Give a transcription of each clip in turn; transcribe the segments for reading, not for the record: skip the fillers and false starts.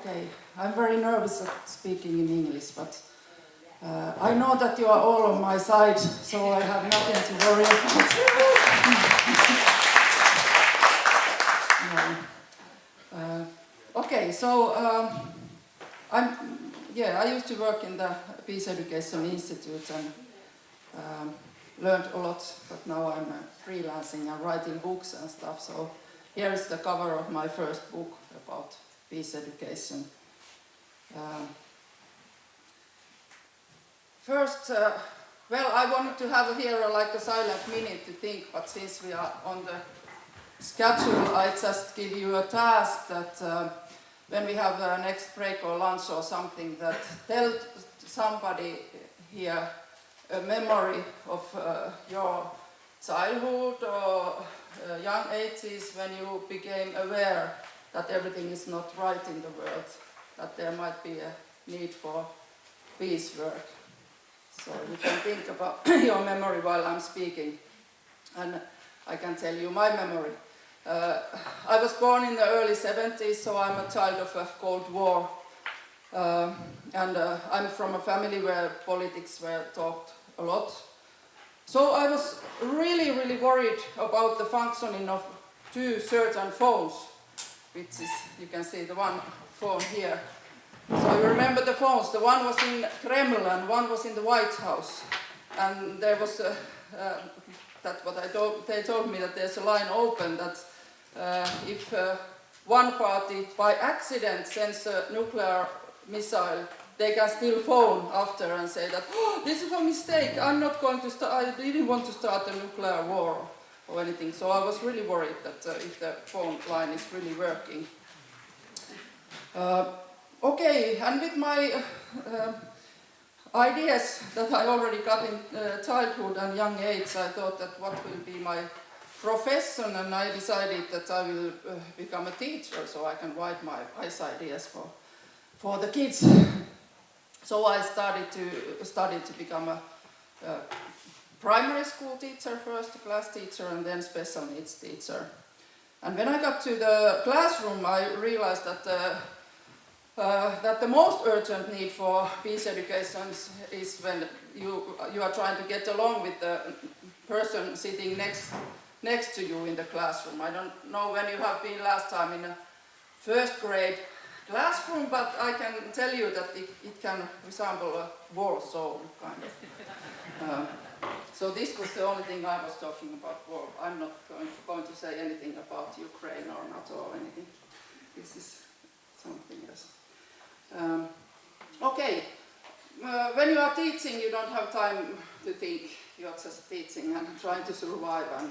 Okay, I'm very nervous of speaking in English, but I know that you are all on my side, so I have nothing to worry about. Okay, so I used to work in the Peace Education Institute and learned a lot, but now I'm freelancing and writing books and stuff, so here is the cover of my first book about peace education. First, I wanted to have here like a silent minute to think, but since we are on the schedule, I just give you a task that when we have the next break or lunch or something, that tell somebody here a memory of your childhood or young 80s when you became aware that everything is not right in the world, that there might be a need for peace work. So you can think about your memory while I'm speaking, and I can tell you my memory. I was born in the early 70s, so I'm a child of a Cold War, and I'm from a family where politics were talked a lot. So I was really, really worried about the functioning of two certain phones, which is, you can see the one phone here. So you remember the phones, the one was in Kremlin and one was in the White House. And there was, they told me that there's a line open that if one party by accident sends a nuclear missile, they can still phone after and say that, oh, this is a mistake, I didn't want to start a nuclear war or anything. So I was really worried that if the phone line is really working. Okay, and with my ideas that I already got in childhood and young age, I thought that what will be my profession, and I decided that I will become a teacher so I can write my wise ideas for the kids. So I started to become a primary school teacher first, a class teacher, and then special needs teacher. And when I got to the classroom, I realized that the most urgent need for peace education is when you are trying to get along with the person sitting next to you in the classroom. I don't know when you have been last time in a first grade classroom, but I can tell you that it can resemble a war zone, kind of. So this was the only thing I was talking about war. I'm not going to say anything about Ukraine or NATO or anything. This is something else. Okay, when you are teaching, you don't have time to think. You are just teaching and trying to survive and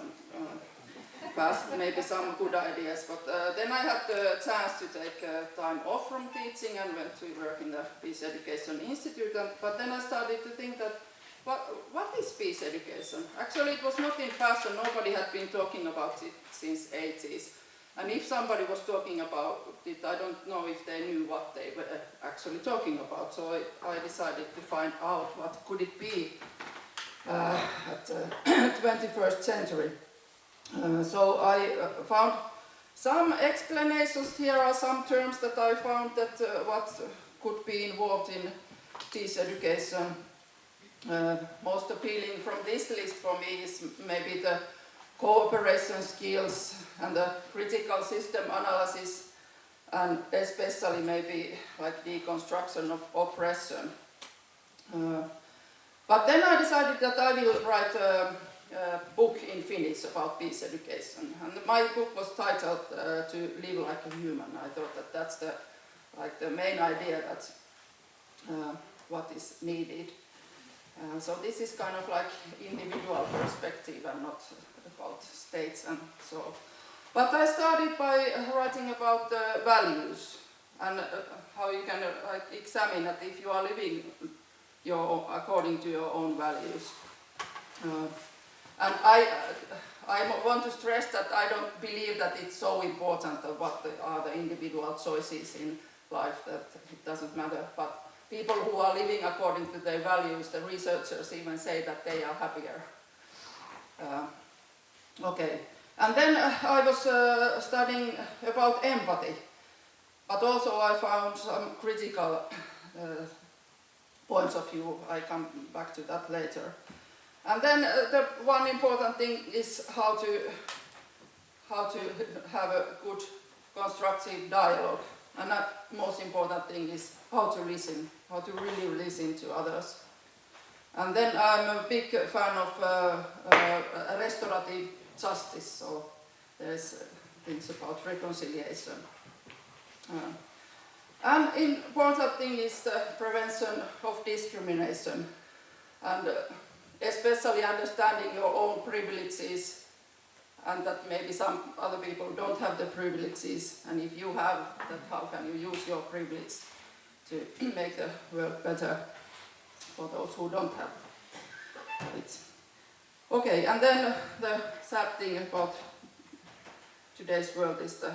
pass maybe some good ideas. But then I had the chance to take time off from teaching and went to work in the Peace Education Institute. But then I started to think that what is peace education? Actually, it was not in fashion. Nobody had been talking about it since 80s. And if somebody was talking about it, I don't know if they knew what they were actually talking about. So I decided to find out what could it be at the 21st century. So I found some explanations. Here are some terms that I found that what could be involved in peace education. Most appealing from this list for me is maybe the cooperation skills and the critical system analysis, and especially maybe like deconstruction of oppression. But then I decided that I will write a book in Finnish about peace education, and my book was titled "To Live Like a Human." I thought that that's the main idea that what is needed. So this is kind of like individual perspective and not about states and so. But I started by writing about the values and how you can examine that if you are living according to your own values. And I want to stress that I don't believe that it's so important what are the individual choices in life, that it doesn't matter. But people who are living according to their values, the researchers even say that they are happier. Okay, and then I was studying about empathy. But also I found some critical points of view. I come back to that later. And then the one important thing is how to have a good constructive dialogue. And that most important thing is how to listen, how to really listen to others. And then I'm a big fan of restorative justice, so there's things about reconciliation. And important thing is the prevention of discrimination, and especially understanding your own privileges, and that maybe some other people don't have the privileges, and if you have, that how can you use your privilege to make the world better for those who don't have it. Okay, and then the sad thing about today's world is the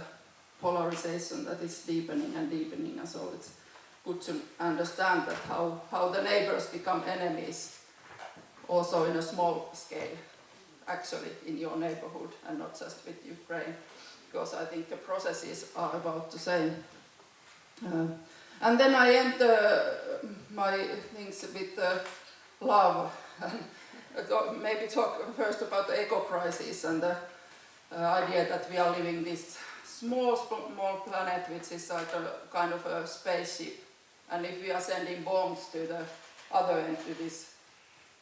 polarization that is deepening and deepening, and so it's good to understand that how the neighbors become enemies, also in a small scale, actually in your neighborhood, and not just with Ukraine, because I think the processes are about the same. And then I end my things with love, and maybe talk first about the eco-crisis and the idea that we are living this small planet, which is like a kind of a spaceship, and if we are sending bombs to the other end to this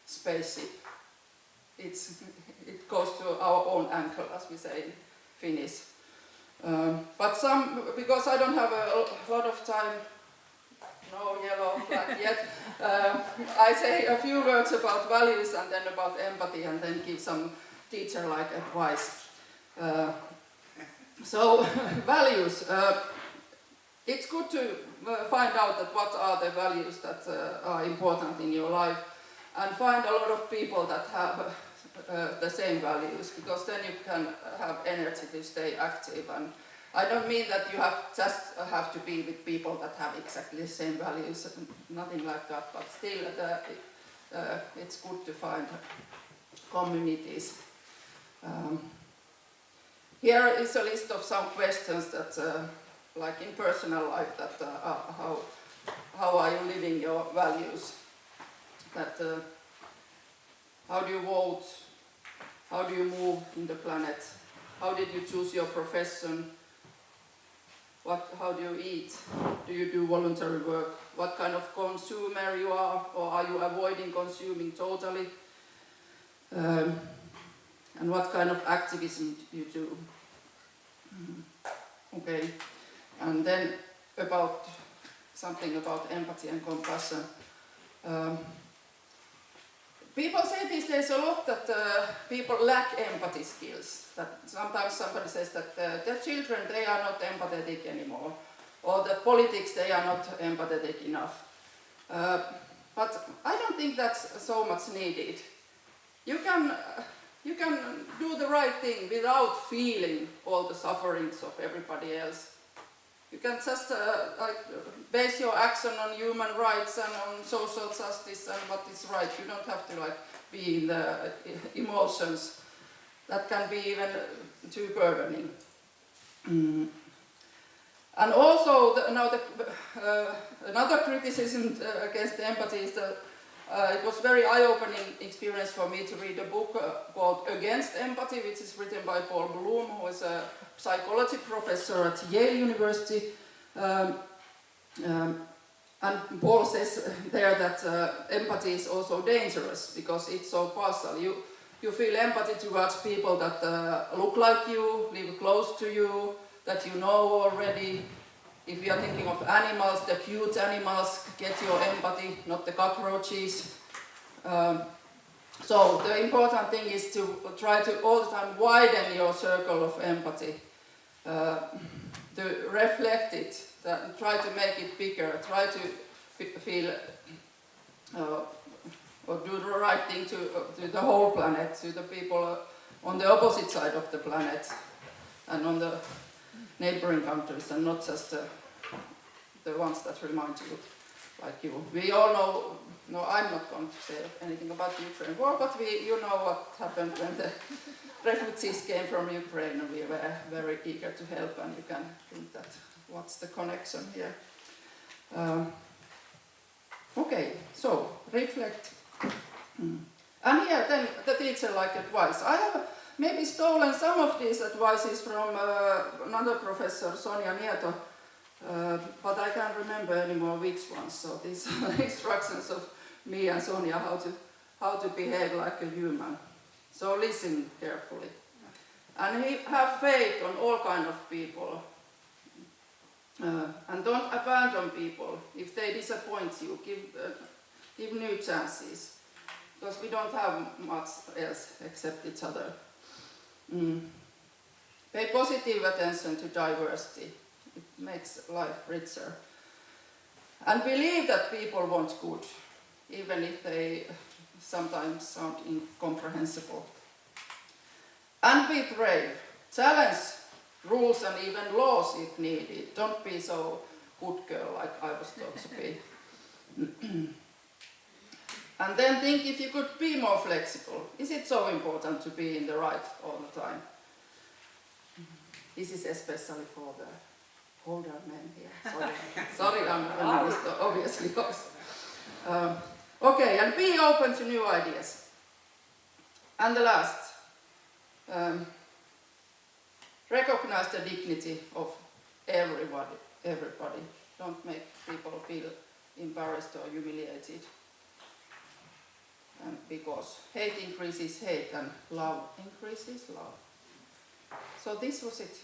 spaceship, it goes to our own ankle, as we say in Finnish. But because I don't have a lot of time, no yellow flag yet, I say a few words about values and then about empathy, and then give some teacher-like advice. So, values. It's good to find out that what are the values that are important in your life, and find a lot of people that have the same values, because then you can have energy to stay active. And I don't mean that you have to be with people that have exactly the same values, nothing like that, but still it's good to find communities. Here is a list of some questions that, like in personal life, that how are you living your values? That how do you vote? How do you move in the planet? How did you choose your profession? How do you eat? Do you do voluntary work? What kind of consumer you are, or are you avoiding consuming totally? And what kind of activism you do? Okay, and then about something about empathy and compassion. People say these days a lot that people lack empathy skills. That sometimes somebody says that their children, they are not empathetic anymore, or that politics, they are not empathetic enough. But I don't think that's so much needed. You can do the right thing without feeling all the sufferings of everybody else. You can just base your action on human rights and on social justice and what is right. You don't have to be in the emotions. That can be even too burdening. And also, another criticism against empathy is that it was very eye-opening experience for me to read a book called Against Empathy, which is written by Paul Bloom, who is a psychology professor at Yale University. And Paul says there that empathy is also dangerous because it's so partial. You feel empathy towards people that look like you, live close to you, that you know already. If you are thinking of animals, the cute animals get your empathy, not the cockroaches. So the important thing is to try to all the time widen your circle of empathy, to reflect it, try to make it bigger, try to feel or do the right thing to the whole planet, to the people on the opposite side of the planet and on the neighboring countries, and not just the ones that remind you, like you. We all know, no, I'm not going to say anything about the Ukraine war, but you know what happened when the refugees came from Ukraine, and we were very eager to help, and you can think that what's the connection here. Okay, so reflect. And here then the teacher like advice. I have maybe stolen some of these advices from another professor, Sonia Nieto, but I can't remember anymore which ones. So these are instructions of me and Sonia how to behave like a human. So listen carefully. And have faith on all kind of people. And don't abandon people. If they disappoint you, give new chances. Because we don't have much else except each other. Pay positive attention to diversity. It makes life richer. And believe that people want good, even if they sometimes sound incomprehensible. And be brave. Challenge rules and even laws if needed. Don't be so good girl like I was taught to be. And then think if you could be more flexible. Is it so important to be in the right all the time? This is especially for the older men here. Sorry, I'm feminist, obviously. Okay, and be open to new ideas. And the last, recognize the dignity of everybody. Don't make people feel embarrassed or humiliated. Because hate increases hate and love increases love. So this was it.